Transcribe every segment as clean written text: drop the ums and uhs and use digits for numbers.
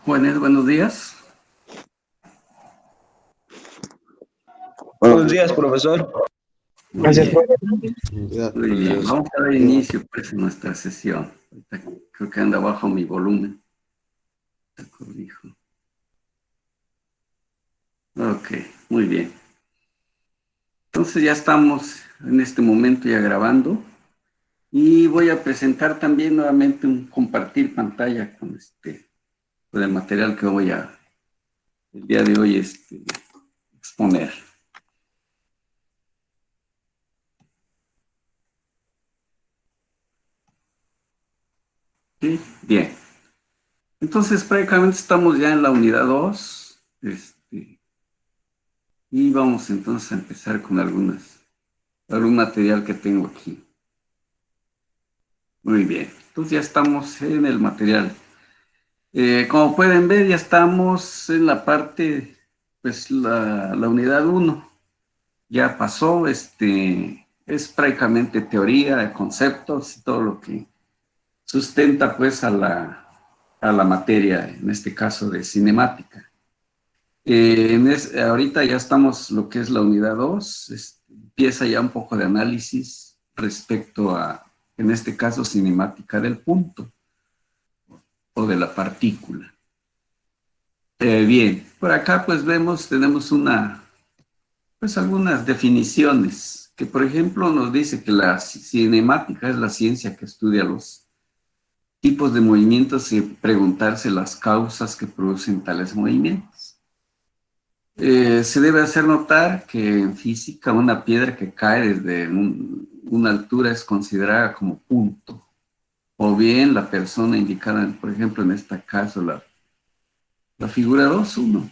Juanes, buenos días. Buenos días, profesor. Gracias, profe. Muy bien, vamos a dar inicio pues a nuestra sesión. Ahorita creo que anda bajo mi volumen. Te corrijo. Ok, muy bien. Entonces ya estamos en este momento ya grabando y voy a presentar también nuevamente un compartir pantalla con el material que voy a el día de hoy exponer. Sí, bien. Entonces prácticamente estamos ya en la unidad 2. Y vamos entonces a empezar con algún material que tengo aquí. Muy bien, entonces ya estamos en el material. Como pueden ver, ya estamos en la parte, pues la unidad 1. Ya pasó, es prácticamente teoría, de conceptos y todo lo que sustenta pues a la materia, en este caso de cinemática. Ahorita ya estamos lo que es la unidad 2, empieza ya un poco de análisis respecto a, en este caso, cinemática del punto o de la partícula. Bien, por acá pues tenemos pues algunas definiciones, que por ejemplo nos dice que la cinemática es la ciencia que estudia los tipos de movimientos y preguntarse las causas que producen tales movimientos. Se debe hacer notar que en física una piedra que cae desde una altura es considerada como punto, o bien la persona indicada, por ejemplo, en este caso, la figura 2:1.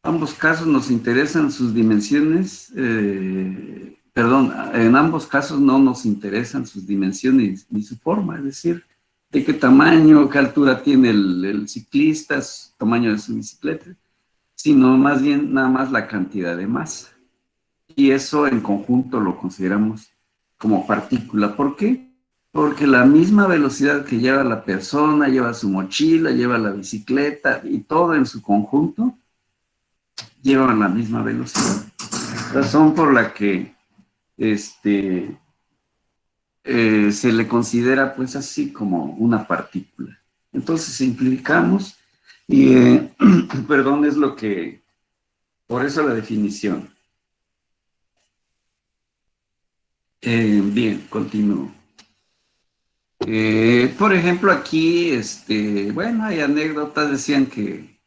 Ambos casos nos interesan sus dimensiones, en ambos casos no nos interesan sus dimensiones ni su forma, es decir, de qué tamaño, qué altura tiene el ciclista, su tamaño de su bicicleta, sino más bien nada más la cantidad de masa. Y eso en conjunto lo consideramos como partícula. ¿Por qué? Porque la misma velocidad que lleva la persona, lleva su mochila, lleva la bicicleta y todo en su conjunto, llevan la misma velocidad. Razón por la que se le considera pues así como una partícula. Entonces simplificamos y, perdón, es lo que, por eso la definición. Bien, continúo. Por ejemplo, aquí, bueno, hay anécdotas, decían que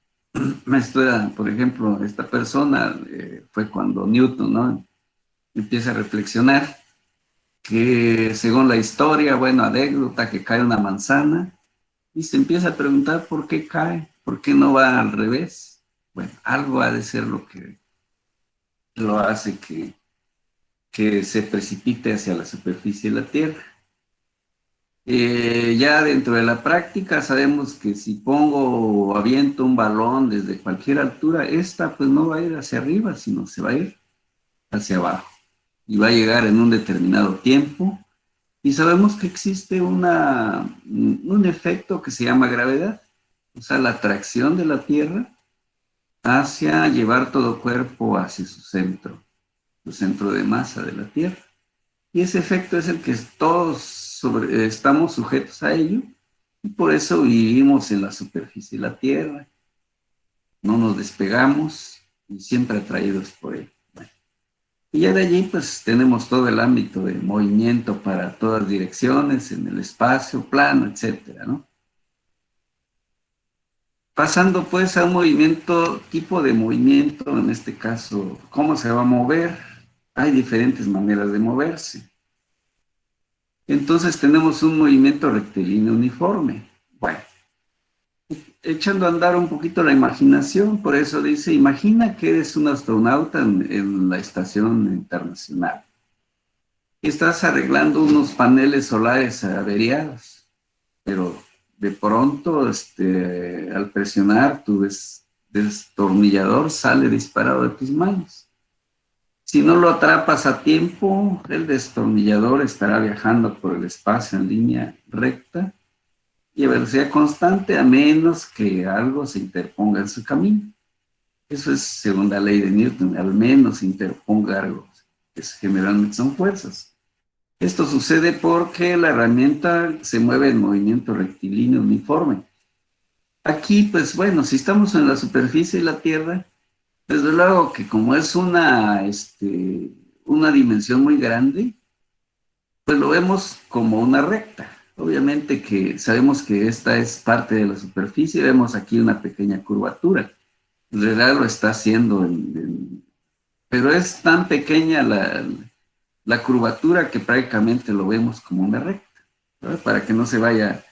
esto era, por ejemplo, esta persona fue cuando Newton, ¿no? Empieza a reflexionar que según la historia, bueno, anécdota, que cae una manzana y se empieza a preguntar por qué cae, por qué no va al revés. Bueno, algo ha de ser lo que lo hace que se precipite hacia la superficie de la Tierra. Ya dentro de la práctica sabemos que si pongo o aviento un balón desde cualquier altura, esta pues no va a ir hacia arriba, sino se va a ir hacia abajo y va a llegar en un determinado tiempo. Y sabemos que existe un efecto que se llama gravedad, o sea, la atracción de la Tierra hacia llevar todo cuerpo hacia su centro de masa de la Tierra. Y ese efecto es el que todos estamos sujetos a ello, y por eso vivimos en la superficie de la Tierra, no nos despegamos y siempre atraídos por él. Bueno, y ya de allí pues tenemos todo el ámbito de movimiento para todas direcciones, en el espacio, plano, etcétera, ¿no? Pasando pues a un tipo de movimiento, en este caso, ¿cómo se va a mover? Hay diferentes maneras de moverse. Entonces tenemos un movimiento rectilíneo uniforme. Bueno, echando a andar un poquito la imaginación, por eso dice, imagina que eres un astronauta en la estación internacional. Estás arreglando unos paneles solares averiados, pero de pronto, al presionar tu destornillador sale disparado de tus manos. Si no lo atrapas a tiempo, el destornillador estará viajando por el espacio en línea recta y a velocidad constante a menos que algo se interponga en su camino. Eso es según la ley de Newton, al menos se interponga algo, que generalmente son fuerzas. Esto sucede porque la herramienta se mueve en movimiento rectilíneo uniforme. Aquí, pues bueno, si estamos en la superficie de la Tierra, desde luego que como es una dimensión muy grande, pues lo vemos como una recta. Obviamente que sabemos que esta es parte de la superficie, vemos aquí una pequeña curvatura. En realidad lo está haciendo, pero es tan pequeña la curvatura que prácticamente lo vemos como una recta, ¿verdad? Para que no se vaya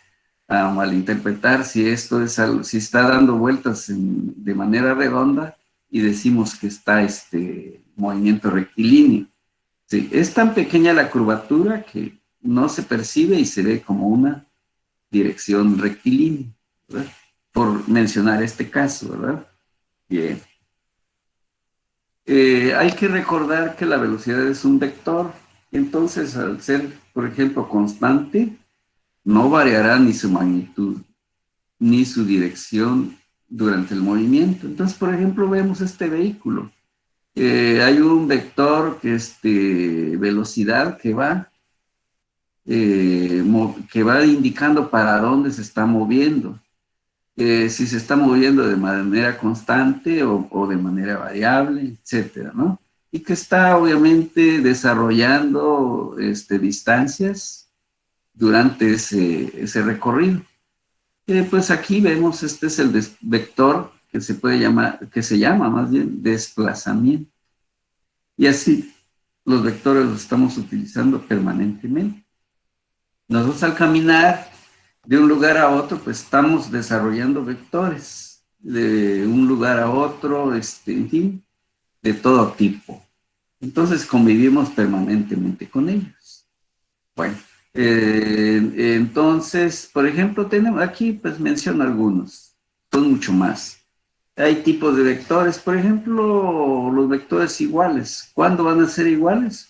a malinterpretar si esto es algo, si está dando vueltas de manera redonda y decimos que está movimiento rectilíneo. Sí, es tan pequeña la curvatura que no se percibe y se ve como una dirección rectilínea, ¿verdad? Por mencionar este caso, ¿verdad? Bien. Hay que recordar que la velocidad es un vector, entonces al ser, por ejemplo, constante, no variará ni su magnitud, ni su dirección durante el movimiento. Entonces, por ejemplo, vemos este vehículo. Hay un vector velocidad que va indicando para dónde se está moviendo. Si se está moviendo de manera constante o de manera variable, etcétera, ¿no? Y que está obviamente desarrollando distancias durante ese recorrido. Pues aquí vemos, este es el vector que se puede llamar, que se llama más bien desplazamiento. Y así los vectores los estamos utilizando permanentemente. Nosotros al caminar de un lugar a otro, pues estamos desarrollando vectores de un lugar a otro, en fin, de todo tipo. Entonces convivimos permanentemente con ellos. Bueno, entonces, por ejemplo, tenemos aquí, pues menciono algunos, son mucho más. Hay tipos de vectores, por ejemplo, los vectores iguales. ¿Cuándo van a ser iguales?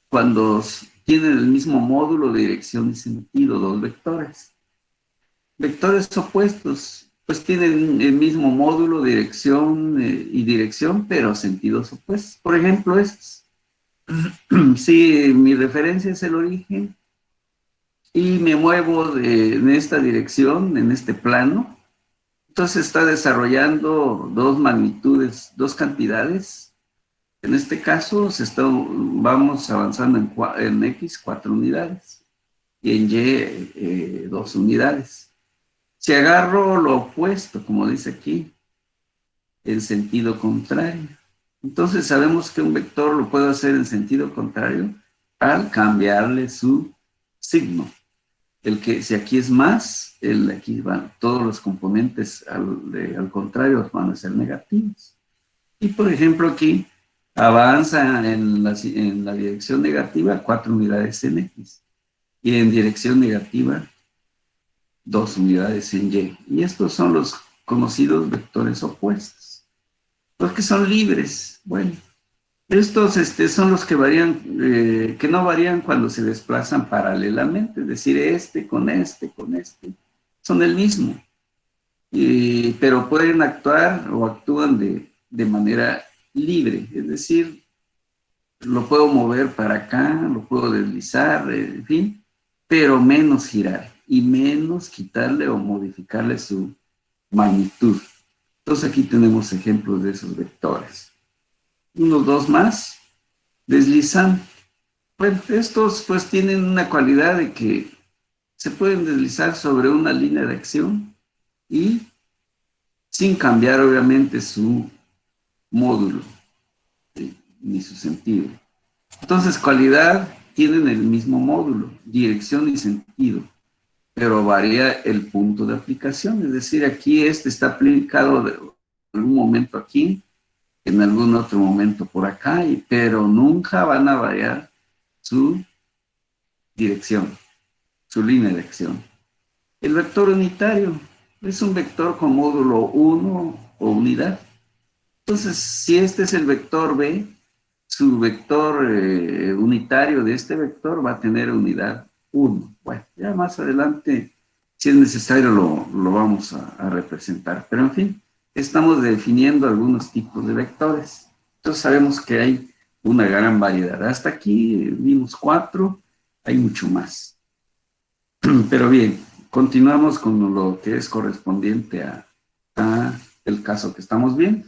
Cuando tienen el mismo módulo de dirección y sentido, dos vectores. Vectores opuestos, pues tienen el mismo módulo, dirección y dirección, pero sentidos opuestos. Por ejemplo, estos. Si mi referencia es el origen y me muevo en esta dirección, en este plano, entonces está desarrollando dos magnitudes, dos cantidades. En este caso, vamos avanzando en X 4 unidades y en Y 2 unidades. Si agarro lo opuesto, como dice aquí, en sentido contrario, entonces sabemos que un vector lo puedo hacer en sentido contrario al cambiarle su signo. Si aquí es más, aquí van todos los componentes al contrario van a ser negativos. Y por ejemplo aquí avanza en la dirección negativa 4 unidades en X y en dirección negativa 2 unidades en Y. Y estos son los conocidos vectores opuestos. Los que son libres, bueno, estos son los que varían, que no varían cuando se desplazan paralelamente, es decir, con este, son el mismo, pero pueden actuar o actúan de manera libre, es decir, lo puedo mover para acá, lo puedo deslizar, en fin, pero menos girar y menos quitarle o modificarle su magnitud. Entonces aquí tenemos ejemplos de esos vectores. Unos dos más, deslizando. Bueno, estos pues tienen una cualidad de que se pueden deslizar sobre una línea de acción y sin cambiar obviamente su módulo, ¿sí? Ni su sentido. Entonces, cualidad tienen el mismo módulo, dirección y sentido, pero varía el punto de aplicación. Es decir, aquí está aplicado en algún momento aquí, en algún otro momento por acá, pero nunca van a variar su dirección, su línea de acción. El vector unitario es un vector con módulo 1 o unidad. Entonces, si este es el vector B, su vector unitario de este vector va a tener unidad 1. Bueno, ya más adelante, Si es necesario, lo vamos a representar. Pero, en fin, estamos definiendo algunos tipos de vectores. Entonces, sabemos que hay una gran variedad. Hasta aquí vimos 4, hay mucho más. Pero bien, continuamos con lo que es correspondiente a el caso que estamos viendo.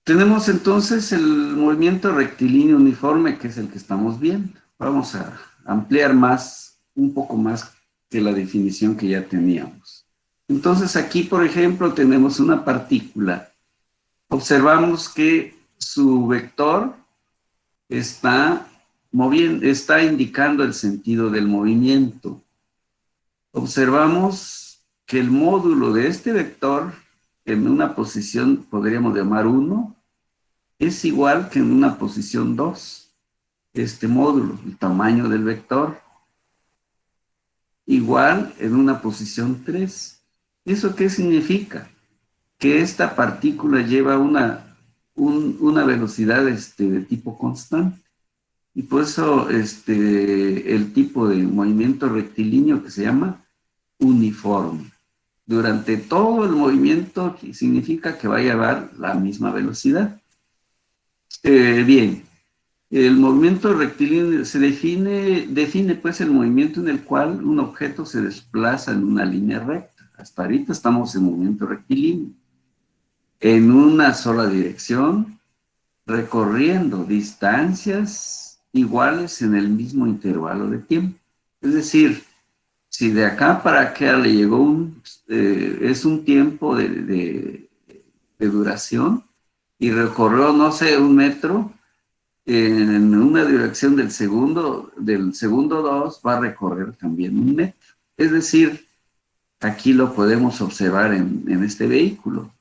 Tenemos entonces el movimiento rectilíneo uniforme, que es el que estamos viendo. Vamos a ampliar más, un poco más que la definición que ya teníamos. Entonces aquí, por ejemplo, tenemos una partícula. Observamos que su vector está indicando el sentido del movimiento. Observamos que el módulo de este vector, en una posición podríamos llamar 1, es igual que en una posición 2. Este módulo, el tamaño del vector, igual en una posición 3. ¿Eso qué significa? Que esta partícula lleva una velocidad de tipo constante. Y por eso el tipo de movimiento rectilíneo que se llama uniforme. Durante todo el movimiento significa que va a llevar la misma velocidad. Bien, el movimiento rectilíneo se define pues el movimiento en el cual un objeto se desplaza en una línea recta. Hasta ahorita estamos en movimiento rectilíneo, en una sola dirección, recorriendo distancias iguales en el mismo intervalo de tiempo. Es decir, si de acá para acá le llegó es un tiempo de duración y recorrió, no sé, 1 metro, en una dirección del segundo 2 va a recorrer también 1 metro. Es decir, aquí lo podemos observar en este vehículo.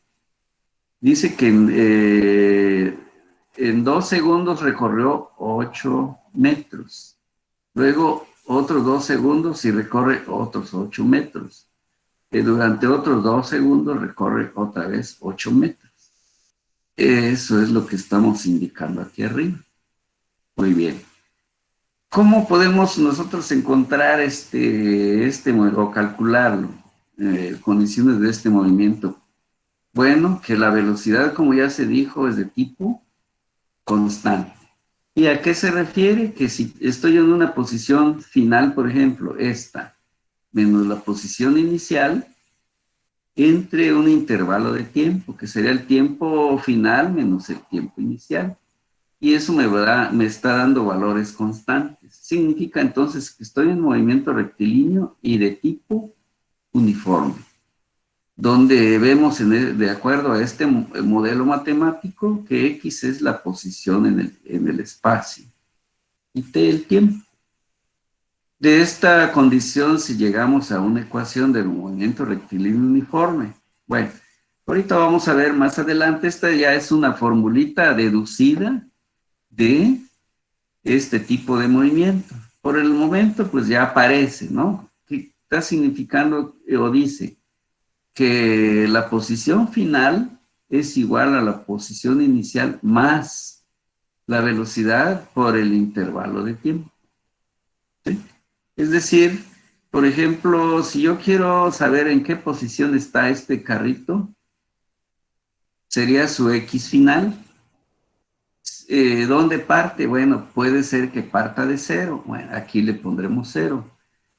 Dice que en 2 segundos recorrió 8 metros. Luego otros 2 segundos y recorre otros 8 metros. Durante otros 2 segundos recorre otra vez 8 metros. Eso es lo que estamos indicando aquí arriba. Muy bien. ¿Cómo podemos nosotros encontrar o calcularlo? Condiciones de este movimiento. Bueno, que la velocidad, como ya se dijo, es de tipo constante. ¿Y a qué se refiere? Que si estoy en una posición final, por ejemplo, esta, menos la posición inicial, entre un intervalo de tiempo, que sería el tiempo final menos el tiempo inicial. Y eso me está dando valores constantes. Significa entonces que estoy en movimiento rectilíneo y de tipo uniforme, donde vemos de acuerdo a este modelo matemático que X es la posición en el espacio y T el tiempo. De esta condición, si llegamos a una ecuación del movimiento rectilíneo uniforme, bueno, ahorita vamos a ver más adelante, esta ya es una formulita deducida de este tipo de movimiento. Por el momento, pues ya aparece, ¿no? Que está significando o dice que la posición final es igual a la posición inicial más la velocidad por el intervalo de tiempo. ¿Sí? Es decir, por ejemplo, si yo quiero saber en qué posición está este carrito, sería su X final. ¿Dónde parte? Bueno, puede ser que parta de 0. Bueno, aquí le pondremos 0.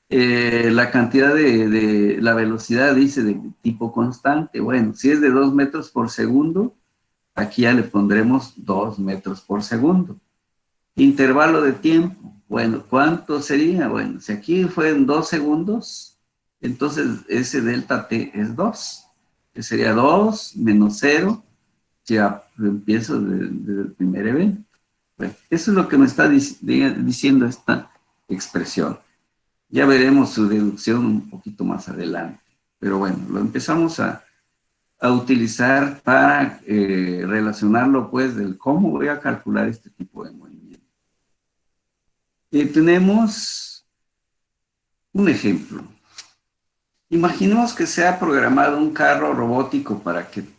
La cantidad la velocidad dice de tipo constante. Bueno, si es de 2 metros por segundo, aquí ya le pondremos 2 metros por segundo. Intervalo de tiempo. Bueno, ¿cuánto sería? Bueno, si aquí fue en 2 segundos, entonces ese delta t es 2, que sería 2 menos 0, ya empiezo desde el primer evento. Bueno, eso es lo que me está diciendo esta expresión. Ya veremos su deducción un poquito más adelante. Pero bueno, lo empezamos a utilizar para relacionarlo, pues, del cómo voy a calcular este tipo de movimiento. Tenemos un ejemplo. Imaginemos que se ha programado un carro robótico para que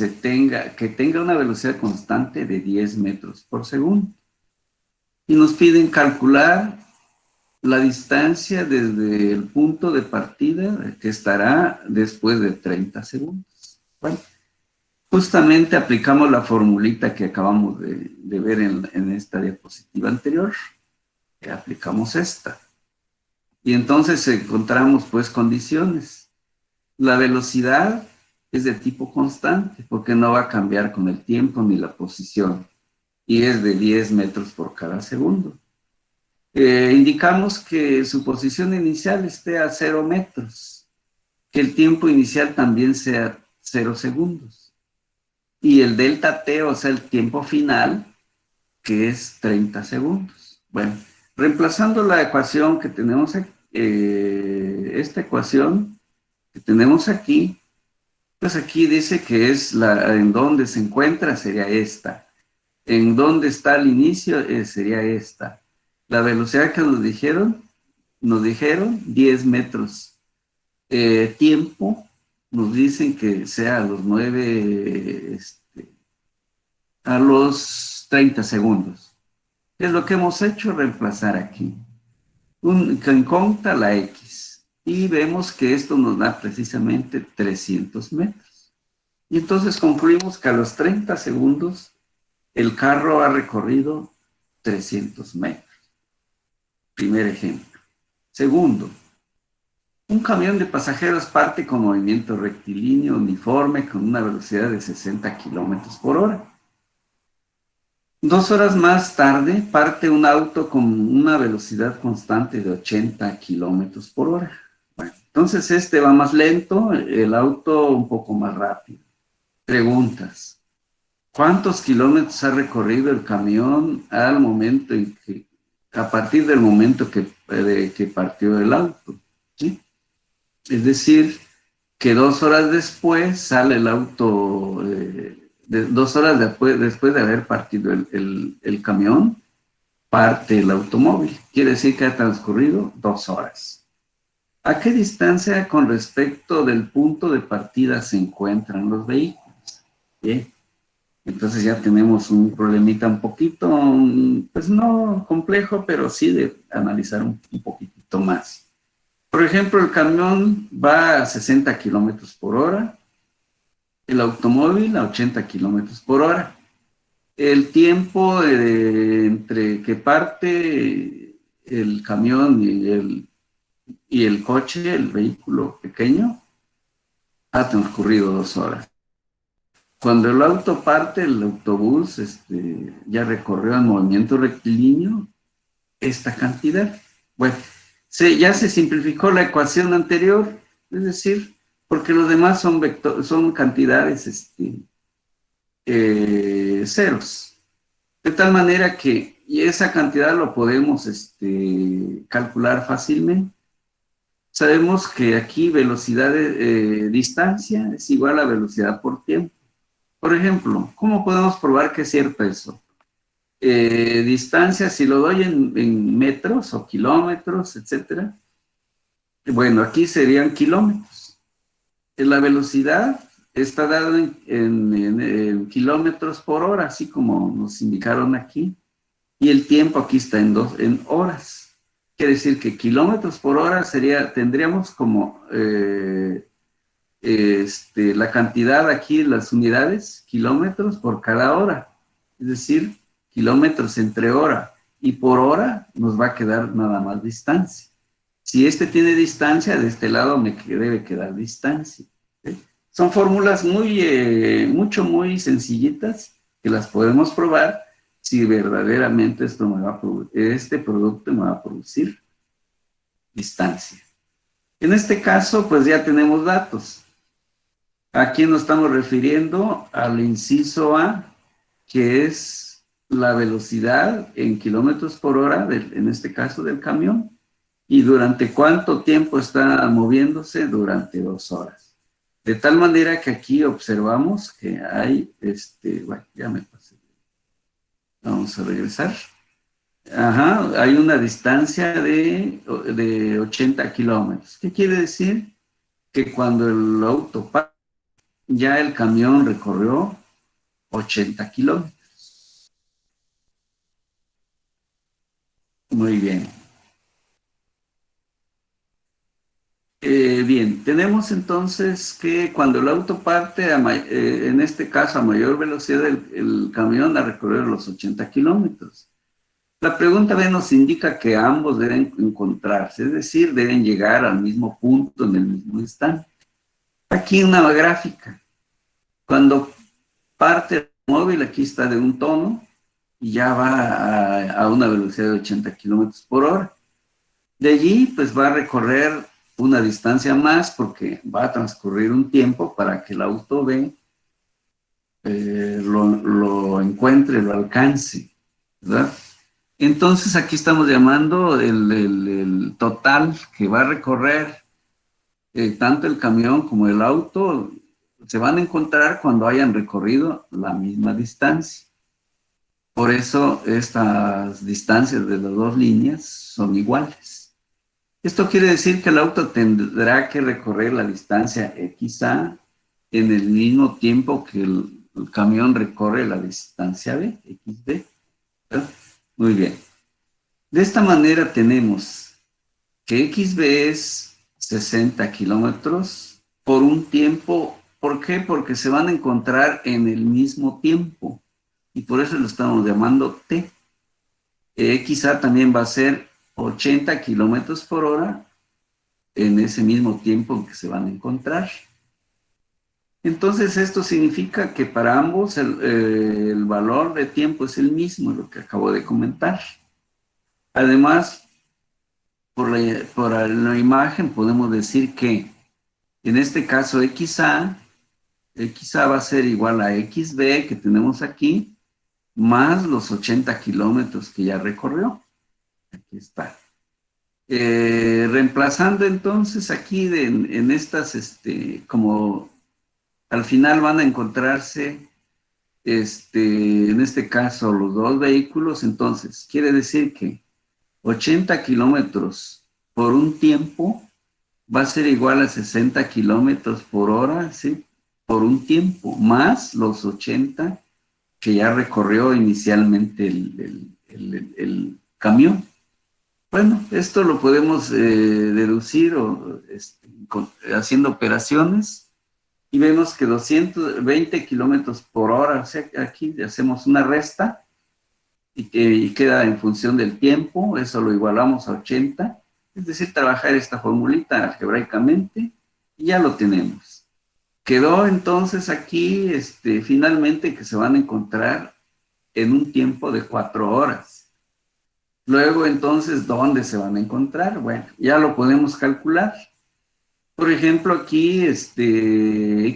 tenga una velocidad constante de 10 metros por segundo. Y nos piden calcular la distancia desde el punto de partida, que estará después de 30 segundos. Bueno, justamente aplicamos la formulita que acabamos de ver en esta diapositiva anterior. Aplicamos esta. Y entonces encontramos pues condiciones. La velocidad es de tipo constante porque no va a cambiar con el tiempo ni la posición. Y es de 10 metros por cada segundo. Indicamos que su posición inicial esté a 0 metros, que el tiempo inicial también sea 0 segundos. Y el delta t, o sea, el tiempo final, que es 30 segundos. Bueno, reemplazando la ecuación que tenemos aquí, esta ecuación que tenemos aquí, pues aquí dice que es en donde se encuentra sería esta. En donde está el inicio sería esta. La velocidad que nos dijeron 10 metros. Tiempo, nos dicen que sea a los 9, a los 30 segundos. Es lo que hemos hecho, reemplazar aquí. En conta la X. Y vemos que esto nos da precisamente 300 metros. Y entonces concluimos que a los 30 segundos el carro ha recorrido 300 metros. Primer ejemplo. Segundo, un camión de pasajeros parte con movimiento rectilíneo uniforme con una velocidad de 60 kilómetros por hora. 2 horas más tarde parte un auto con una velocidad constante de 80 kilómetros por hora. Bueno, entonces este va más lento, el auto un poco más rápido. Preguntas. ¿Cuántos kilómetros ha recorrido el camión al momento a partir del momento que partió el auto? ¿Sí? Es decir, que 2 horas después sale el auto, 2 horas después de haber partido el camión, parte el automóvil. Quiere decir que ha transcurrido 2 horas. ¿A qué distancia con respecto del punto de partida se encuentran los vehículos? Bien. Entonces ya tenemos un problemita un poquito, pues no complejo, pero sí de analizar un poquitito más. Por ejemplo, el camión va a 60 kilómetros por hora, el automóvil a 80 kilómetros por hora. El tiempo entre que parte el camión y el coche, el vehículo pequeño, ha transcurrido 2 horas. Cuando el auto parte, el autobús ya recorrió en movimiento rectilíneo esta cantidad. Bueno, ya se simplificó la ecuación anterior, es decir, porque los demás son cantidades ceros. De tal manera que y esa cantidad lo podemos calcular fácilmente. Sabemos que aquí velocidad de distancia es igual a velocidad por tiempo. Por ejemplo, ¿cómo podemos probar que es cierto eso? Distancia, si lo doy en metros o kilómetros, etcétera. Bueno, aquí serían kilómetros. La velocidad está dada en kilómetros por hora, así como nos indicaron aquí. Y el tiempo aquí está en horas. Quiere decir que kilómetros por hora tendríamos como la cantidad aquí, las unidades, kilómetros por cada hora. Es decir, kilómetros entre hora. Y por hora nos va a quedar nada más distancia. Si este tiene distancia, de este lado me debe quedar distancia. ¿Sí? Son fórmulas muy sencillitas que las podemos probar si verdaderamente este producto me va a producir distancia. En este caso, pues ya tenemos datos. Aquí nos estamos refiriendo al inciso A, que es la velocidad en kilómetros por hora, en este caso del camión, y durante cuánto tiempo está moviéndose, durante 2 horas. De tal manera que aquí observamos que hay, bueno, ya me pasé. Vamos a regresar. Ajá, hay una distancia de 80 kilómetros. ¿Qué quiere decir? Que cuando el auto pasa, ya el camión recorrió 80 kilómetros. Muy bien. Bien, tenemos entonces que cuando el auto parte, en este caso a mayor velocidad, el camión a recorrer los 80 kilómetros. La pregunta B nos indica que ambos deben encontrarse, es decir, deben llegar al mismo punto en el mismo instante. Aquí una gráfica. Cuando parte el móvil, aquí está de un tono, y ya va a una velocidad de 80 kilómetros por hora. De allí, pues va a recorrer una distancia más porque va a transcurrir un tiempo para que el auto B lo encuentre, lo alcance, ¿verdad? Entonces aquí estamos llamando el total que va a recorrer tanto el camión como el auto, se van a encontrar cuando hayan recorrido la misma distancia. Por eso estas distancias de las dos líneas son iguales. Esto quiere decir que el auto tendrá que recorrer la distancia XA en el mismo tiempo que el camión recorre la distancia B, XB. ¿Verdad? Muy bien. De esta manera tenemos que XB es 60 kilómetros por un tiempo. ¿Por qué? Porque se van a encontrar en el mismo tiempo. Y por eso lo estamos llamando T. XA también va a ser 80 kilómetros por hora en ese mismo tiempo en que se van a encontrar. Entonces esto significa que para ambos el valor de tiempo es el mismo, lo que acabo de comentar. Además, por la imagen podemos decir que en este caso XA va a ser igual a XB que tenemos aquí, más los 80 kilómetros que ya recorrió. Aquí está. Reemplazando entonces aquí en estas, como al final van a encontrarse, en este caso, los dos vehículos, entonces quiere decir que 80 kilómetros por un tiempo va a ser igual a 60 kilómetros por hora, ¿sí? Por un tiempo, más los 80 que ya recorrió inicialmente el camión. Bueno, esto lo podemos deducir haciendo operaciones y vemos que 220 kilómetros por hora, o sea, aquí hacemos una resta y queda en función del tiempo, eso lo igualamos a 80, es decir, trabajar esta formulita algebraicamente y ya lo tenemos. Quedó entonces aquí finalmente que se van a encontrar en un tiempo de 4 horas. Luego, entonces, ¿dónde se van a encontrar? Bueno, ya lo podemos calcular. Por ejemplo, aquí,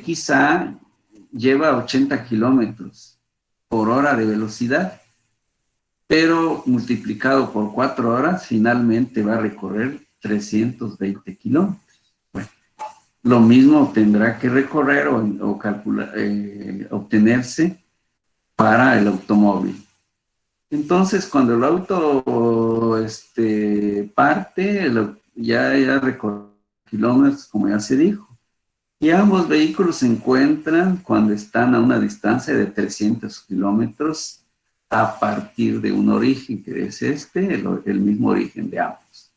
XA lleva 80 kilómetros por hora de velocidad, pero multiplicado por 4 horas, finalmente va a recorrer 320 kilómetros. Bueno, lo mismo tendrá que recorrer o calcular, obtenerse para el automóvil. Entonces, cuando el auto parte, ya recorrió kilómetros, como ya se dijo. Y ambos vehículos se encuentran cuando están a una distancia de 300 kilómetros a partir de un origen, que es el mismo origen de ambos.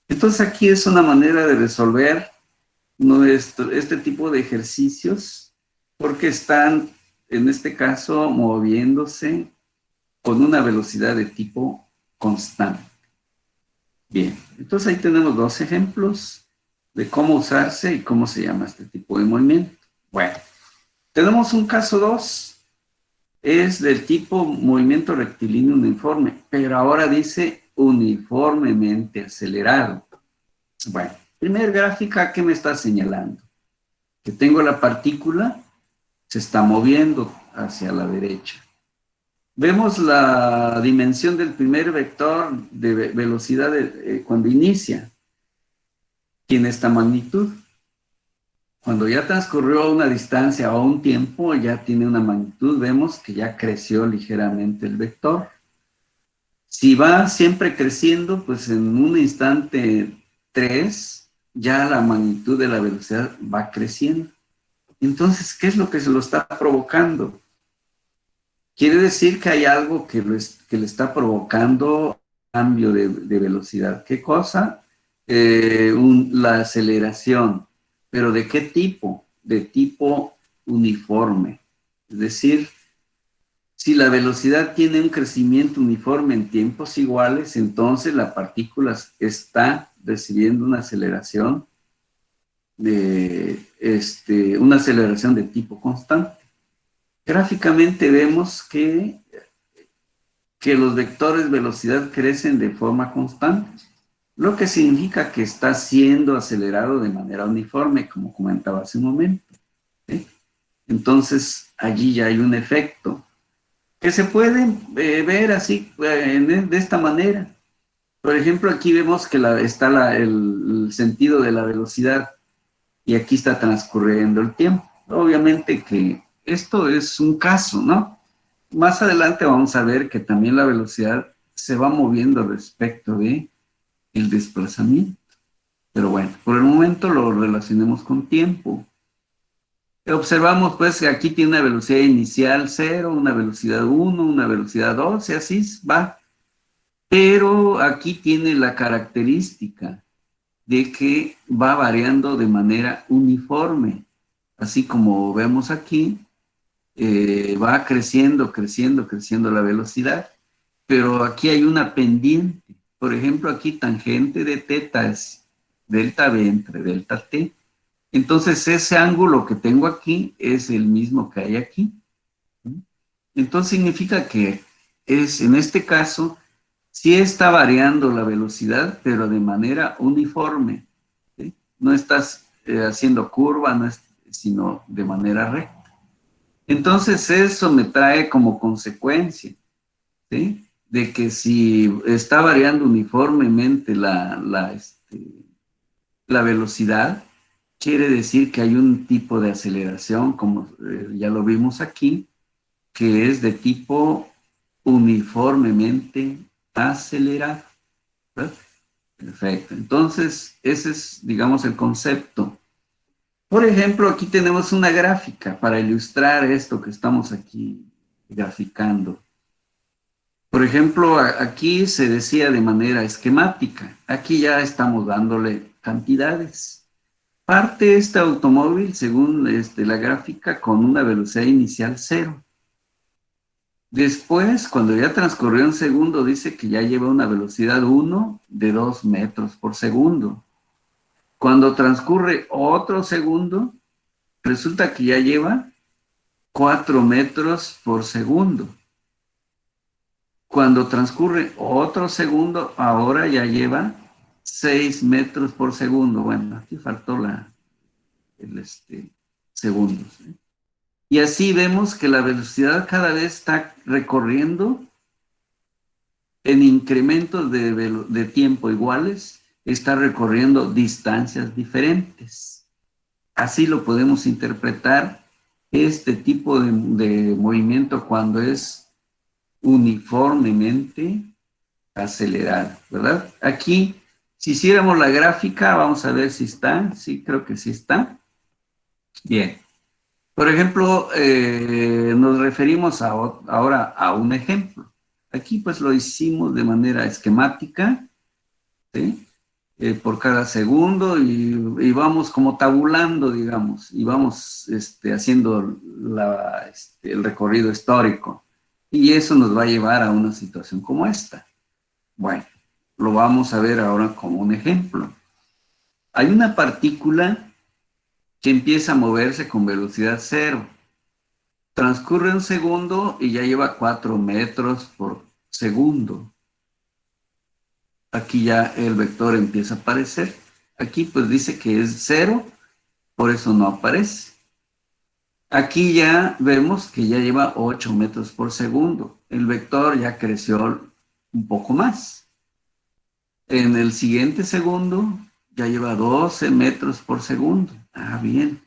Entonces, aquí es una manera de resolver este tipo de ejercicios porque están, en este caso, moviéndose con una velocidad de tipo constante. Bien, entonces ahí tenemos dos ejemplos de cómo usarse y cómo se llama este tipo de movimiento. Bueno, tenemos un caso 2, es del tipo movimiento rectilíneo uniforme, pero ahora dice uniformemente acelerado. Bueno, primer gráfica, ¿qué me está señalando? Que tengo la partícula, se está moviendo hacia la derecha. Vemos la dimensión del primer vector de velocidad cuando inicia, tiene esta magnitud. Cuando ya transcurrió una distancia o un tiempo, ya tiene una magnitud, vemos que ya creció ligeramente el vector. Si va siempre creciendo, pues en un instante 3, ya la magnitud de la velocidad va creciendo. Entonces, ¿qué es lo que se lo está provocando? Quiere decir que hay algo que le está provocando cambio de velocidad. ¿Qué cosa? la aceleración. ¿Pero de qué tipo? De tipo uniforme. Es decir, si la velocidad tiene un crecimiento uniforme en tiempos iguales, entonces la partícula está recibiendo una aceleración de tipo constante. Gráficamente vemos que los vectores velocidad crecen de forma constante, lo que significa que está siendo acelerado de manera uniforme, como comentaba hace un momento. ¿Sí? Entonces, allí ya hay un efecto que se puede ver así, de esta manera. Por ejemplo, aquí vemos que está el sentido de la velocidad y aquí está transcurriendo el tiempo. Obviamente que esto es un caso, ¿no? Más adelante vamos a ver que también la velocidad se va moviendo respecto de el desplazamiento. Pero bueno, por el momento lo relacionemos con tiempo. Observamos pues que aquí tiene una velocidad inicial 0, una velocidad 1, una velocidad 2, y así va. Pero aquí tiene la característica de que va variando de manera uniforme. Así como vemos aquí, va creciendo, creciendo, creciendo la velocidad. Pero aquí hay una pendiente. Por ejemplo, aquí tangente de teta es delta B entre delta T. Entonces, ese ángulo que tengo aquí es el mismo que hay aquí. Entonces, significa que en este caso, sí está variando la velocidad, pero de manera uniforme. ¿Sí? No estás haciendo curva, sino de manera recta. Entonces, eso me trae como consecuencia, ¿sí? De que si está variando uniformemente la velocidad, quiere decir que hay un tipo de aceleración, como ya lo vimos aquí, que es de tipo uniformemente acelerado. ¿Verdad? Perfecto. Entonces, ese es, digamos, el concepto. Por ejemplo, aquí tenemos una gráfica para ilustrar esto que estamos aquí graficando. Por ejemplo, aquí se decía de manera esquemática. Aquí ya estamos dándole cantidades. Parte este automóvil, según la gráfica, con una velocidad inicial 0. Después, cuando ya transcurrió un segundo, dice que ya lleva una velocidad 1 de 2 metros por segundo. Cuando transcurre otro segundo, resulta que ya lleva 4 metros por segundo. Cuando transcurre otro segundo, ahora ya lleva 6 metros por segundo. Bueno, aquí faltó el segundos. ¿Eh? Y así vemos que la velocidad cada vez está recorriendo en incrementos de tiempo iguales, está recorriendo distancias diferentes. Así lo podemos interpretar este tipo de movimiento cuando es uniformemente acelerado, ¿verdad? Aquí, si hiciéramos la gráfica, vamos a ver si está. Sí, creo que sí está. Bien. Por ejemplo, nos referimos ahora a un ejemplo. Aquí pues lo hicimos de manera esquemática, ¿sí? Por cada segundo y vamos como tabulando, digamos, y vamos haciendo el recorrido histórico. Y eso nos va a llevar a una situación como esta. Bueno, lo vamos a ver ahora como un ejemplo. Hay una partícula que empieza a moverse con velocidad 0. Transcurre un segundo y ya lleva 4 metros por segundo. Aquí ya el vector empieza a aparecer. Aquí pues dice que es 0, por eso no aparece. Aquí ya vemos que ya lleva 8 metros por segundo. El vector ya creció un poco más. En el siguiente segundo ya lleva 12 metros por segundo. Ah, bien.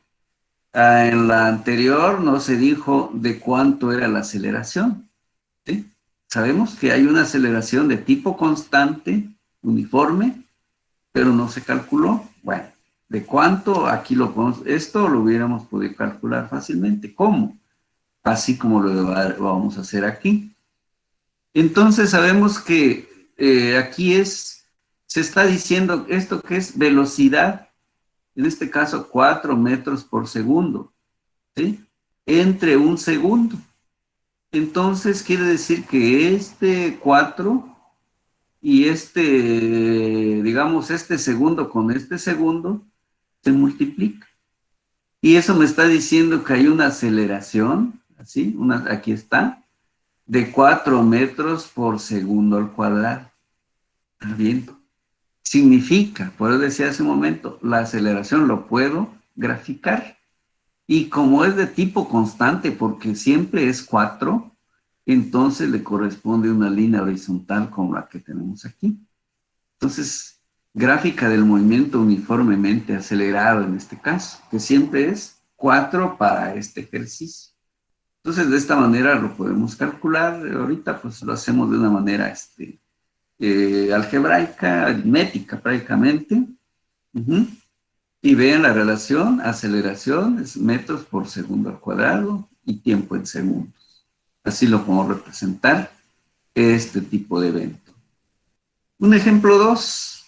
En la anterior no se dijo de cuánto era la aceleración. ¿Sí? Sabemos que hay una aceleración de tipo constante, uniforme, pero no se calculó. Bueno, ¿de cuánto? Aquí esto lo hubiéramos podido calcular fácilmente. ¿Cómo? Así como lo vamos a hacer aquí. Entonces sabemos que aquí es se está diciendo esto que es velocidad, en este caso 4 metros por segundo, ¿sí? Entre un segundo. Entonces quiere decir que este 4 y digamos, este segundo con este segundo se multiplica. Y eso me está diciendo que hay una aceleración, ¿sí? Aquí está, de 4 metros por segundo al cuadrado. ¿Está bien? Significa, por eso decía hace un momento, la aceleración lo puedo graficar. Y como es de tipo constante, porque siempre es 4, entonces le corresponde una línea horizontal como la que tenemos aquí. Entonces, gráfica del movimiento uniformemente acelerado en este caso, que siempre es 4 para este ejercicio. Entonces, de esta manera lo podemos calcular. Ahorita pues lo hacemos de una manera algebraica, aritmética prácticamente. Y vean la relación, aceleración es metros por segundo al cuadrado y tiempo en segundos. Así lo podemos representar este tipo de evento. Un ejemplo 2.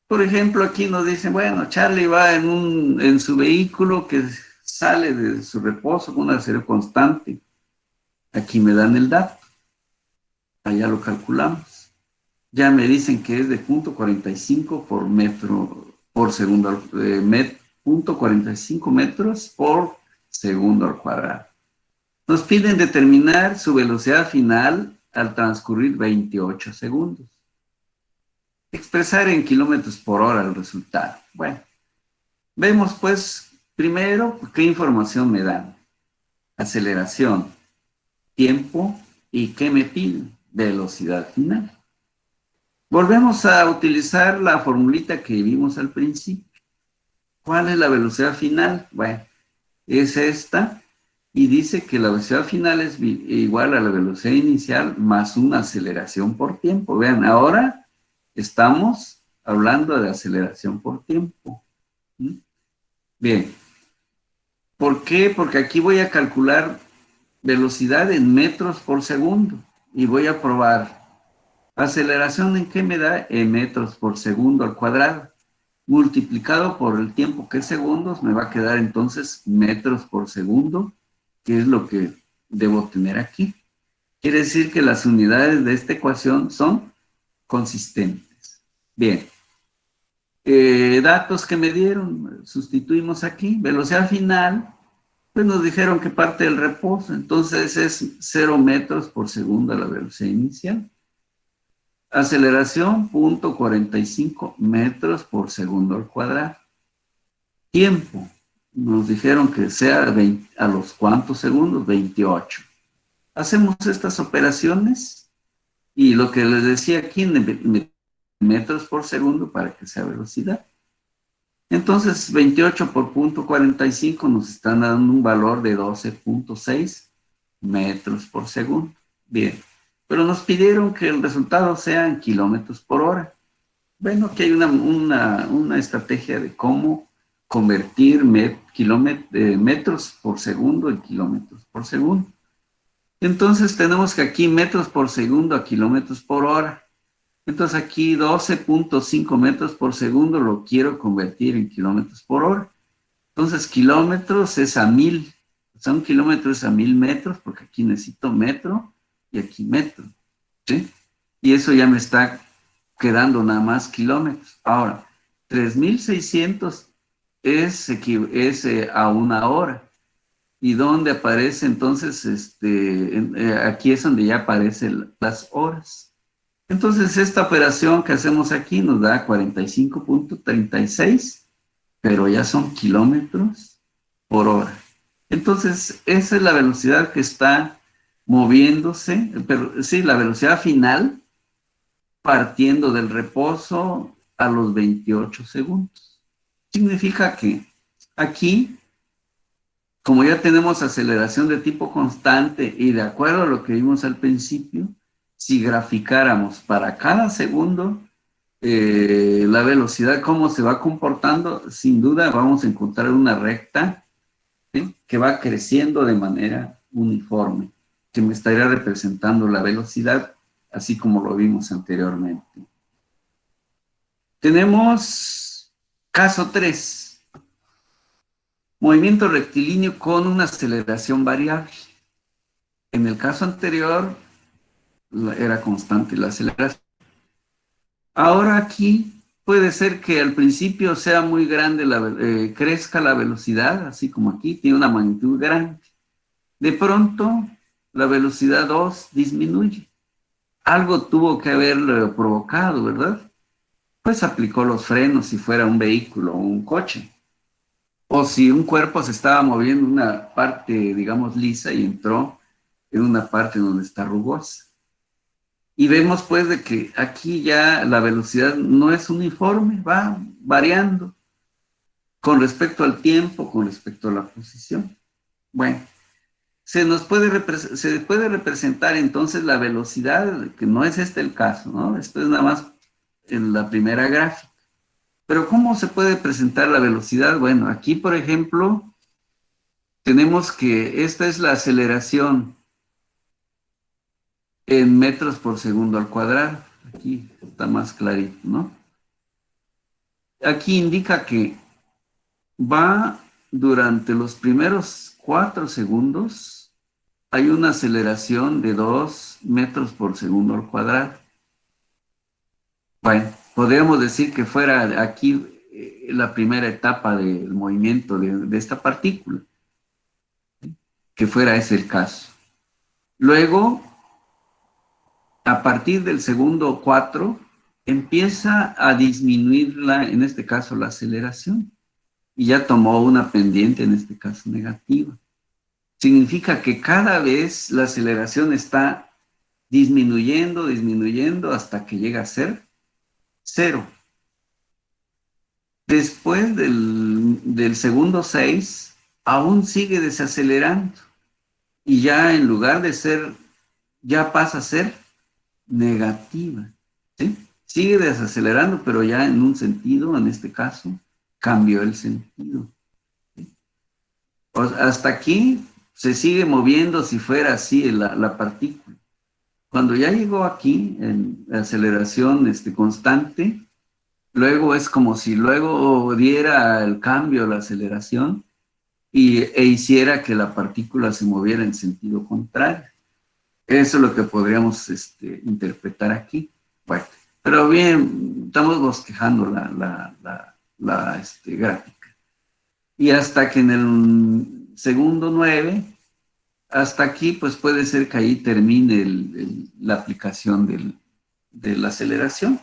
Por ejemplo, aquí nos dicen, bueno, Charlie va en su vehículo que sale de su reposo con una aceleración constante. Aquí me dan el dato. Allá lo calculamos. Ya me dicen que es de 0.45 por metro por segundo, 0.45 metros por segundo al cuadrado. Nos piden determinar su velocidad final al transcurrir 28 segundos. Expresar en kilómetros por hora el resultado. Bueno, vemos pues primero qué información me dan. Aceleración, tiempo y qué me piden. Velocidad final. Volvemos a utilizar la formulita que vimos al principio. ¿Cuál es la velocidad final? Bueno, es esta y dice que la velocidad final es igual a la velocidad inicial más una aceleración por tiempo. Vean, ahora estamos hablando de aceleración por tiempo. Bien, ¿por qué? Porque aquí voy a calcular velocidad en metros por segundo y voy a probar aceleración en qué me da en metros por segundo al cuadrado. Multiplicado por el tiempo que es segundos, me va a quedar entonces metros por segundo, que es lo que debo tener aquí. Quiere decir que las unidades de esta ecuación son consistentes. Bien, datos que me dieron, sustituimos aquí, velocidad final, pues nos dijeron que parte del reposo, entonces es 0 metros por segundo a la velocidad inicial. Aceleración, 0.45 metros por segundo al cuadrado. Tiempo, nos dijeron que sea a los cuántos segundos, 28. Hacemos estas operaciones y lo que les decía aquí, metros por segundo para que sea velocidad. Entonces, 28 por 0.45 nos están dando un valor de 12.6 metros por segundo. Bien, pero nos pidieron que el resultado sea en kilómetros por hora. Bueno, aquí hay una estrategia de cómo convertir metros por segundo en kilómetros por segundo. Entonces tenemos que aquí metros por segundo a kilómetros por hora. Entonces aquí 12.5 metros por segundo lo quiero convertir en kilómetros por hora. Entonces kilómetros es a 1000. O sea, un kilómetro es a 1000 metros porque aquí necesito metro y aquí metro. ¿Sí? Y eso ya me está quedando nada más kilómetros. Ahora, 3600 es a una hora. ¿Y dónde aparece entonces? Aquí es donde ya aparecen las horas. Entonces, esta operación que hacemos aquí nos da 45.36, pero ya son kilómetros por hora. Entonces, esa es la velocidad que está moviéndose, pero sí, la velocidad final partiendo del reposo a los 28 segundos. Significa que aquí, como ya tenemos aceleración de tipo constante y de acuerdo a lo que vimos al principio, si graficáramos para cada segundo la velocidad, cómo se va comportando, sin duda vamos a encontrar una recta, ¿sí?, que va creciendo de manera uniforme, que me estaría representando la velocidad, así como lo vimos anteriormente. Tenemos caso 3, movimiento rectilíneo con una aceleración variable. En el caso anterior era constante la aceleración. Ahora aquí puede ser que al principio sea muy grande, crezca la velocidad, así como aquí, tiene una magnitud grande. De pronto, la velocidad 2 disminuye. Algo tuvo que haberlo provocado, ¿verdad? Pues aplicó los frenos si fuera un vehículo o un coche. O si un cuerpo se estaba moviendo en una parte, digamos, lisa y entró en una parte donde está rugosa. Y vemos pues de que aquí ya la velocidad no es uniforme, va variando con respecto al tiempo, con respecto a la posición. Bueno, se puede representar entonces la velocidad, que no es este el caso, ¿no? Esto es nada más en la primera gráfica. Pero ¿cómo se puede presentar la velocidad? Bueno, aquí por ejemplo tenemos que esta es la aceleración en metros por segundo al cuadrado. Aquí está más clarito, ¿no? Aquí indica que va durante los primeros 4 segundos, hay una aceleración de 2 metros por segundo al cuadrado. Bueno, podríamos decir que fuera aquí la primera etapa del movimiento de esta partícula, que fuera ese el caso. Luego, a partir del segundo 4, empieza a disminuir, en este caso, la aceleración. Y ya tomó una pendiente, en este caso negativa. Significa que cada vez la aceleración está disminuyendo, disminuyendo hasta que llega a ser 0. Después del segundo 6, aún sigue desacelerando. Y ya en lugar de ser, ya pasa a ser negativa. ¿Sí? Sigue desacelerando, pero ya en un sentido, en este caso, cambió el sentido. ¿Sí? Hasta aquí se sigue moviendo si fuera así la partícula. Cuando ya llegó aquí, en aceleración constante, luego es como si luego diera el cambio, la aceleración, e hiciera que la partícula se moviera en sentido contrario. Eso es lo que podríamos interpretar aquí. Bueno, pero bien, estamos bosquejando la gráfica. Y hasta que en el segundo 9, hasta aquí, pues puede ser que ahí termine la aplicación de la aceleración,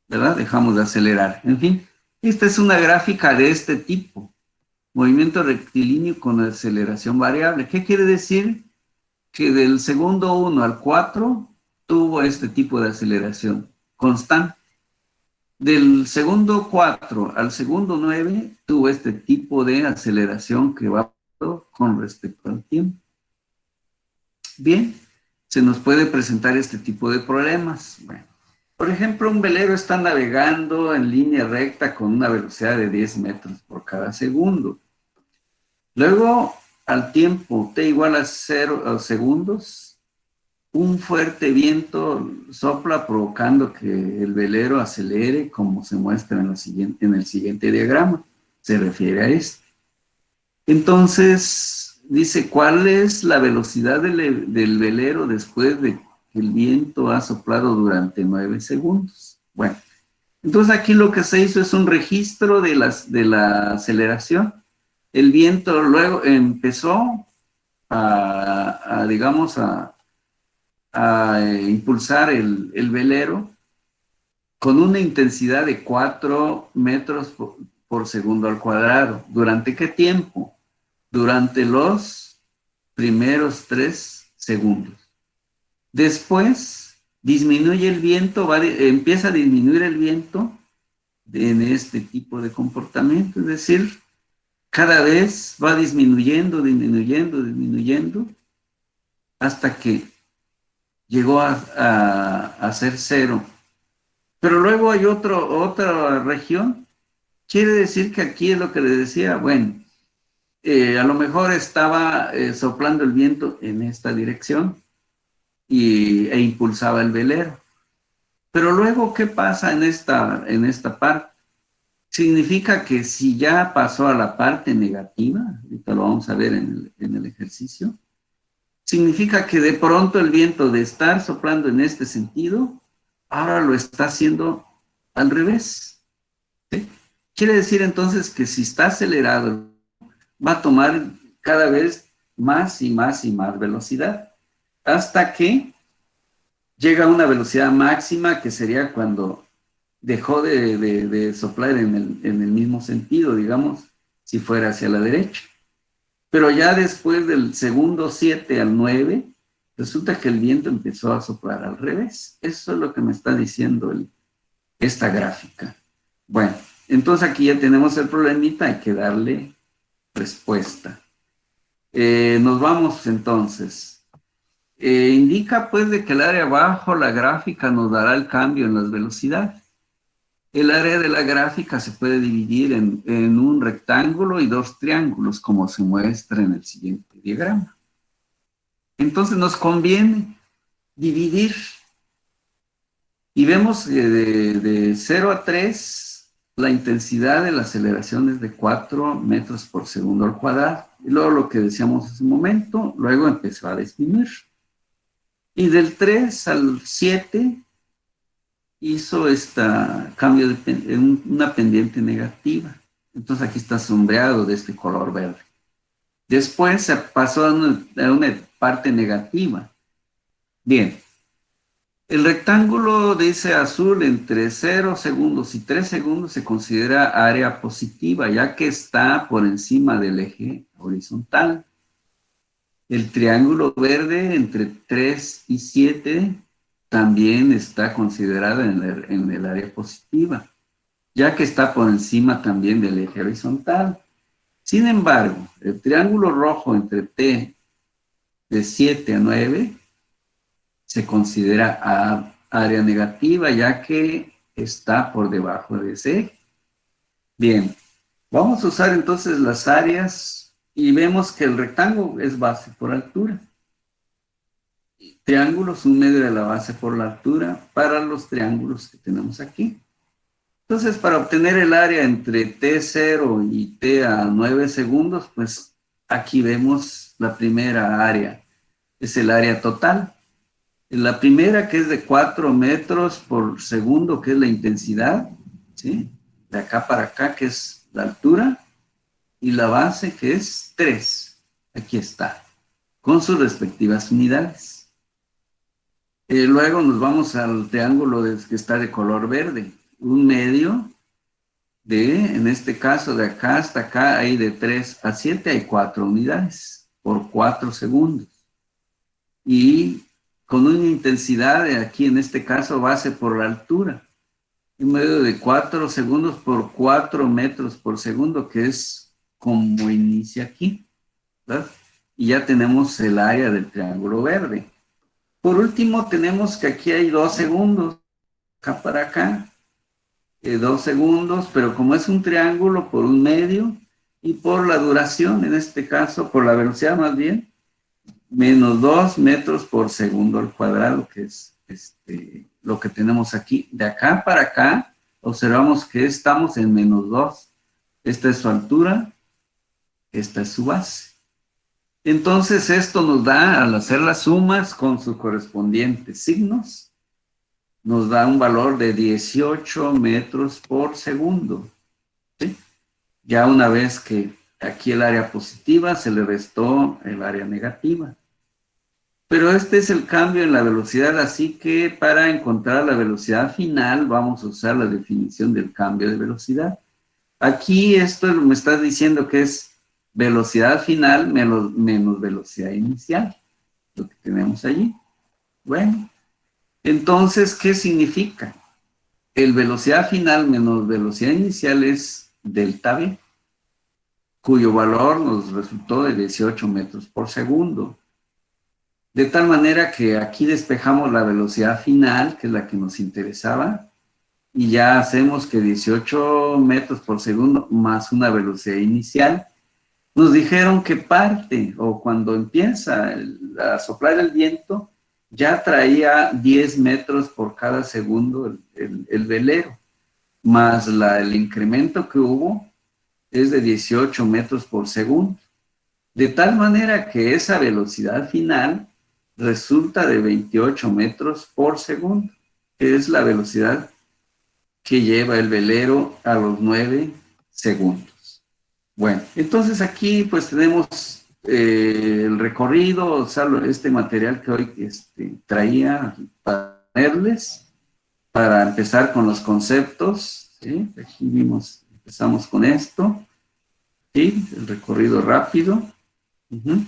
¿verdad? Dejamos de acelerar. En fin, esta es una gráfica de este tipo. Movimiento rectilíneo con aceleración variable. ¿Qué quiere decir? Que del segundo 1 al 4 tuvo este tipo de aceleración constante. Del segundo 4 al segundo 9 tuvo este tipo de aceleración que va con respecto al tiempo. Bien, se nos puede presentar este tipo de problemas. Bueno, por ejemplo, un velero está navegando en línea recta con una velocidad de 10 metros por cada segundo. Luego, al tiempo t igual a 0 segundos, un fuerte viento sopla provocando que el velero acelere, como se muestra en el siguiente diagrama. Se refiere a esto. Entonces, dice, ¿cuál es la velocidad del velero después de que el viento ha soplado durante 9 segundos? Bueno, entonces aquí lo que se hizo es un registro de la aceleración. El viento luego empezó digamos, a impulsar el velero con una intensidad de 4 metros por segundo al cuadrado. ¿Durante qué tiempo? Durante los primeros 3 segundos. Después disminuye el viento, empieza a disminuir el viento en este tipo de comportamiento, es decir, cada vez va disminuyendo, disminuyendo, disminuyendo, hasta que llegó a ser 0. Pero luego hay otra región. Quiere decir que aquí es lo que le decía, bueno, a lo mejor estaba soplando el viento en esta dirección e impulsaba el velero. Pero luego, ¿qué pasa en esta parte? Significa que si ya pasó a la parte negativa, ahorita lo vamos a ver en el ejercicio, significa que de pronto el viento de estar soplando en este sentido, ahora lo está haciendo al revés. ¿Sí? Quiere decir entonces que si está acelerado, va a tomar cada vez más y más y más velocidad, hasta que llega a una velocidad máxima que sería cuando dejó de soplar en el mismo sentido, digamos, si fuera hacia la derecha. Pero ya después del segundo 7 al 9, resulta que el viento empezó a soplar al revés. Eso es lo que me está diciendo esta gráfica. Bueno, entonces aquí ya tenemos el problemita, hay que darle respuesta. Nos vamos entonces. Indica pues de que el área abajo, la gráfica nos dará el cambio en las velocidades. El área de la gráfica se puede dividir en un rectángulo y dos triángulos, como se muestra en el siguiente diagrama. Entonces nos conviene dividir y vemos que de 0 a 3 la intensidad de la aceleración es de 4 metros por segundo al cuadrado. Y luego lo que decíamos hace un momento, luego empezó a disminuir. Y del 3 al 7 hizo cambio de una pendiente negativa. Entonces aquí está sombreado de este color verde. Después se pasó a una parte negativa. Bien, el rectángulo dice azul entre 0 segundos y 3 segundos se considera área positiva, ya que está por encima del eje horizontal. El triángulo verde entre 3 y 7 también está considerado en el área positiva, ya que está por encima también del eje horizontal. Sin embargo, el triángulo rojo entre T de 7 a 9 se considera área negativa, ya que está por debajo de ese eje. Bien, vamos a usar entonces las áreas y vemos que el rectángulo es base por altura. Triángulos, un medio de la base por la altura para los triángulos que tenemos aquí. Entonces, para obtener el área entre T0 y T a 9 segundos, pues aquí vemos la primera área, es el área total. La primera que es de 4 metros por segundo, que es la intensidad, ¿sí? De acá para acá, que es la altura, y la base, que es 3. Aquí está, con sus respectivas unidades. Luego nos vamos al triángulo que está de color verde. Un medio en este caso, de acá hasta acá, hay de 3 a 7, hay 4 unidades por 4 segundos. Y con una intensidad de aquí, en este caso, base por la altura. Un medio de 4 segundos por 4 metros por segundo, que es como inicia aquí, ¿verdad? Y ya tenemos el área del triángulo verde. Por último, tenemos que aquí hay 2 segundos, acá para acá, 2 segundos, pero como es un triángulo, por un medio, y por la duración, en este caso, por la velocidad más bien, menos 2 metros por segundo al cuadrado, que es lo que tenemos aquí. De acá para acá, observamos que estamos en menos 2. Esta es su altura, esta es su base. Entonces, esto nos da, al hacer las sumas con sus correspondientes signos, nos da un valor de 18 metros por segundo. ¿Sí? Ya una vez que aquí el área positiva se le restó el área negativa. Pero este es el cambio en la velocidad, así que para encontrar la velocidad final vamos a usar la definición del cambio de velocidad. Aquí esto me está diciendo que es velocidad final menos velocidad inicial, lo que tenemos allí. Bueno, entonces, ¿qué significa? El velocidad final menos velocidad inicial es delta V, cuyo valor nos resultó de 18 metros por segundo. De tal manera que aquí despejamos la velocidad final, que es la que nos interesaba, y ya hacemos que 18 metros por segundo más una velocidad inicial. Nos dijeron que parte, o cuando empieza a soplar el viento, ya traía 10 metros por cada segundo el velero, más el incremento que hubo es de 18 metros por segundo. De tal manera que esa velocidad final resulta de 28 metros por segundo, que es la velocidad que lleva el velero a los 9 segundos. Bueno, entonces aquí pues tenemos el recorrido, o sea, este material que hoy traía para ponerles, para empezar con los conceptos, ¿sí? Aquí empezamos con esto, ¿sí? El recorrido rápido. Uh-huh.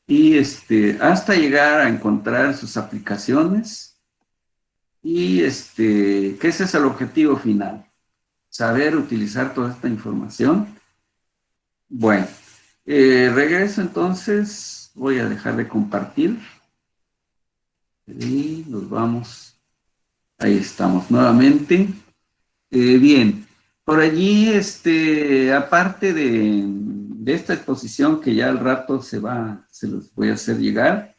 Y hasta llegar a encontrar sus aplicaciones y que ese es el objetivo final, saber utilizar toda esta información. Bueno, regreso entonces, voy a dejar de compartir y nos vamos, ahí estamos nuevamente. Bien, por allí, aparte de esta exposición que ya al rato se los voy a hacer llegar,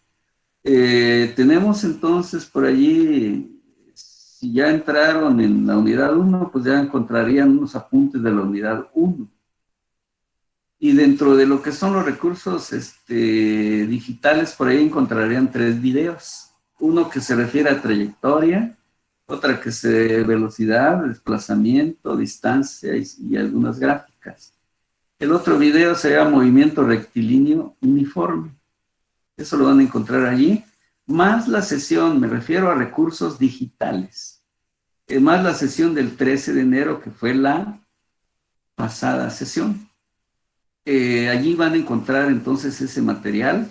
tenemos entonces por allí, si ya entraron en la unidad 1, pues ya encontrarían unos apuntes de la unidad 1. Y dentro de lo que son los recursos digitales, por ahí encontrarían 3 videos. Uno que se refiere a trayectoria, otra que se velocidad, desplazamiento, distancia y algunas gráficas. El otro video sería movimiento rectilíneo uniforme. Eso lo van a encontrar allí. Más la sesión, me refiero a recursos digitales. Más la sesión del 13 de enero, que fue la pasada sesión. Allí van a encontrar entonces ese material.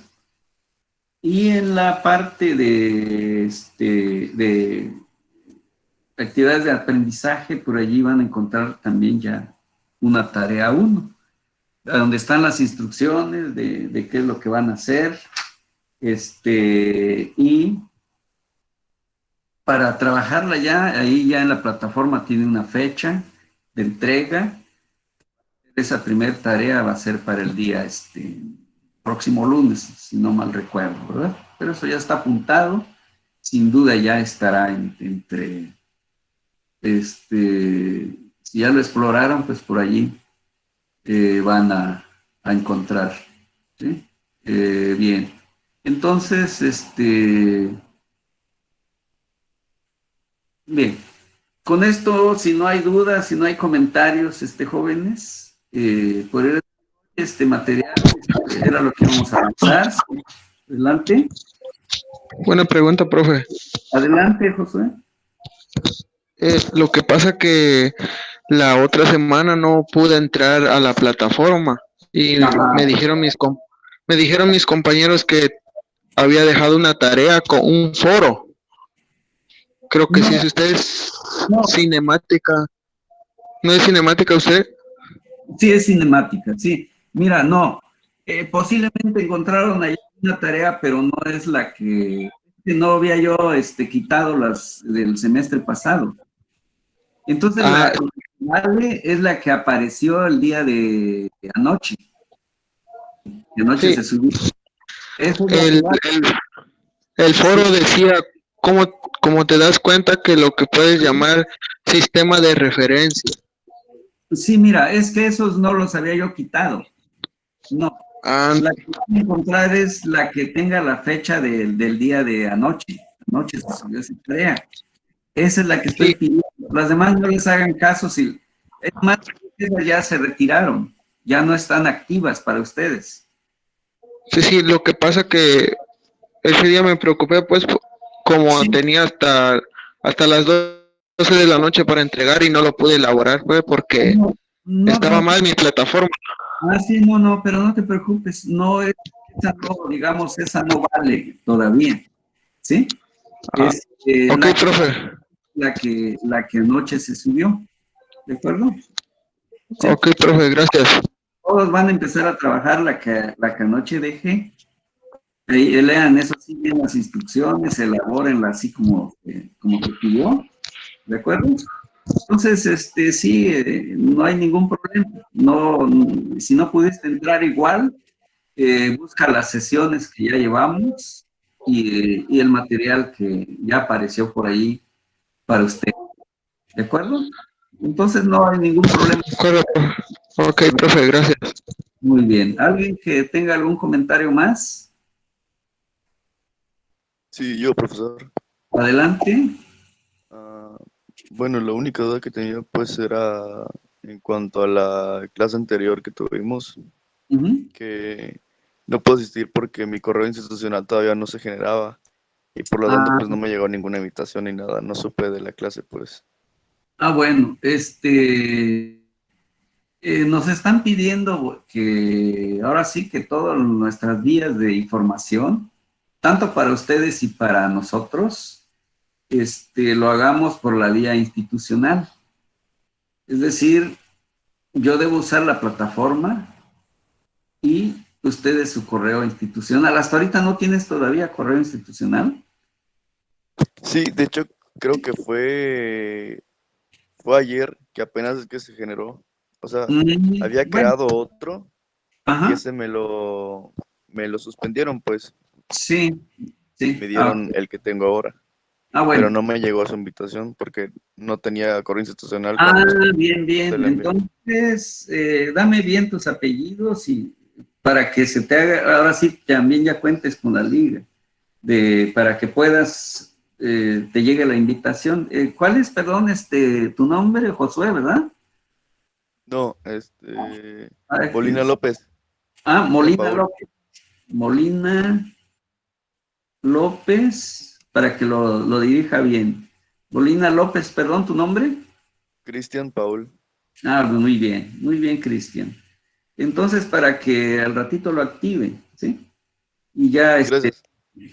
Y en la parte de actividades de aprendizaje, por allí van a encontrar también ya una tarea 1, donde están las instrucciones de qué es lo que van a hacer, y para trabajarla ya, ahí ya en la plataforma tiene una fecha de entrega. Esa primera tarea va a ser para el día próximo lunes, si no mal recuerdo, ¿verdad? Pero eso ya está apuntado, sin duda ya estará entre si ya lo exploraron, pues por allí van a encontrar, ¿sí? Bien, entonces, bien, con esto, si no hay dudas, si no hay comentarios, jóvenes, por este material, era lo que íbamos a avanzar. Adelante. Buena pregunta, profe. Adelante, Josué. Lo que pasa que la otra semana no pude entrar a la plataforma y me dijeron mis compañeros que había dejado una tarea con un foro. Creo que No, sí, si usted es no. cinemática. ¿No es cinemática usted? Sí, es cinemática, sí. Mira, no. Posiblemente encontraron ahí una tarea, pero no es la que no había yo quitado las del semestre pasado. Entonces, la original es la que apareció el día de anoche. De anoche sí. se subió. El foro decía cómo te das cuenta que lo que puedes llamar sistema de referencia. Sí, mira, es que esos no los había yo quitado. No. La que van a encontrar es la que tenga la fecha del día de anoche. Anoche se subió esa tarea. Esa es la que estoy pidiendo. Las demás no les hagan caso. Si, es más, ya se retiraron. Ya no están activas para ustedes. Sí, lo que pasa que ese día me preocupé, pues, como sí. Tenía hasta las 12 de la noche para entregar y no lo pude elaborar, pues, porque estaba mal mi plataforma. Sí, no, pero no te preocupes. No, esa no, digamos, esa no vale todavía. ¿Sí? Ok, profe. La que anoche se subió. ¿De acuerdo? ¿Sí? Ok, profe, gracias. Todos van a empezar a trabajar la que anoche dejé. Lean eso sí bien las instrucciones, elabórenla así como que pidió. ¿De acuerdo? Entonces, sí, no hay ningún problema. No, si no pudiste entrar igual, busca las sesiones que ya llevamos y el material que ya apareció por ahí para usted. ¿De acuerdo? Entonces no hay ningún problema. De acuerdo, profe. Ok, profe, gracias. Muy bien. ¿Alguien que tenga algún comentario más? Sí, yo, profesor. Adelante. Ah, bueno, la única duda que tenía pues era en cuanto a la clase anterior que tuvimos, Ujú. que no puedo asistir porque mi correo institucional todavía no se generaba y por lo tanto Ah, pues no me llegó ninguna invitación ni nada, no supe de la clase pues. bueno, nos están pidiendo que ahora sí que todas nuestras vías de información, tanto para ustedes y para nosotros, lo hagamos por la vía institucional. Es decir, yo debo usar la plataforma y ustedes su correo institucional. Hasta ahorita no tienes todavía correo institucional. Sí, de hecho creo que fue ayer que apenas es que se generó. O sea, había Bueno, creado otro y ajá, ese me lo suspendieron pues sí, y sí. me dieron el que tengo ahora. Pero Bueno. no me llegó su invitación porque no tenía correo institucional Ah, cuando bien, usted bien. la envió. Entonces, dame bien tus apellidos y para que se te haga, ahora sí también ya cuentes con la liga, para que puedas, te llegue la invitación. ¿Cuál es, perdón, tu nombre, Josué, verdad? No, Ah, Molina López, de Molina Paul, López. Molina López, para que lo dirija bien. Molina López, perdón, ¿tu nombre? Cristian Paul. Muy bien, Cristian. Entonces, para que al ratito lo active, ¿sí? Y ya Gracias.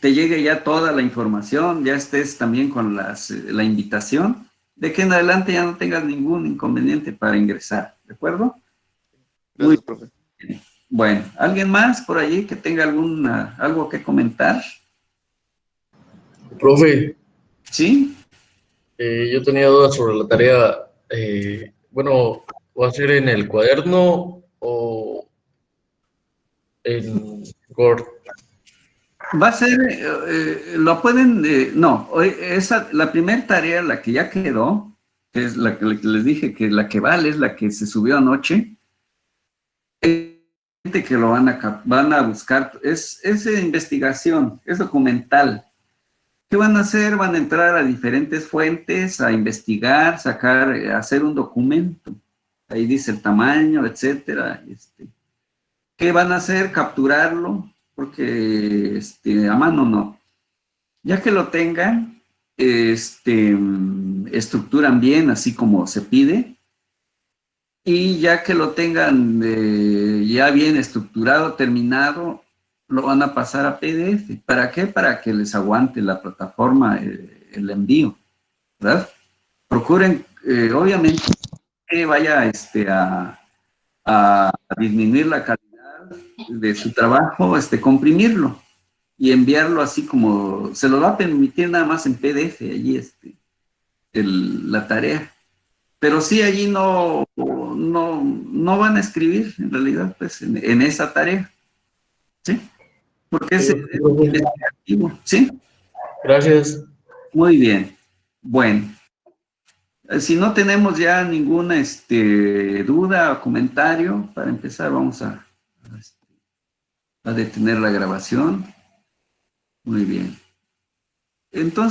te llegue ya toda la información, ya estés también con la invitación, de que en adelante ya no tengas ningún inconveniente para ingresar, ¿de acuerdo? Muy Gracias, profe. bien. Bueno, ¿alguien más por allí que tenga algo que comentar? Profe, ¿Sí? yo tenía dudas sobre la tarea. Bueno, ¿va a ser en el cuaderno o en Word? Va a ser, lo pueden, no, la primera tarea, la que ya quedó, que es la que les dije que la que vale, es la que se subió anoche, gente que lo van a buscar, es de investigación, es documental. ¿Qué van a hacer? Van a entrar a diferentes fuentes, a investigar, sacar, hacer un documento. Ahí dice el tamaño, etcétera. ¿Qué van a hacer? Capturarlo, porque a mano no. Ya que lo tengan, estructuran bien, así como se pide, y ya que lo tengan ya bien estructurado, terminado, lo van a pasar a PDF. ¿Para qué? Para que les aguante la plataforma el envío, ¿verdad? Procuren, obviamente, que vaya a disminuir la calidad de su trabajo, comprimirlo y enviarlo así como se lo va a permitir nada más en PDF allí la tarea. Pero sí allí no van a escribir en realidad pues en esa tarea, ¿sí? Porque es Profe, investigativo, ¿sí? gracias. Muy bien. Bueno, si no tenemos ya ninguna duda o comentario, para empezar vamos a detener la grabación. Muy bien. Entonces,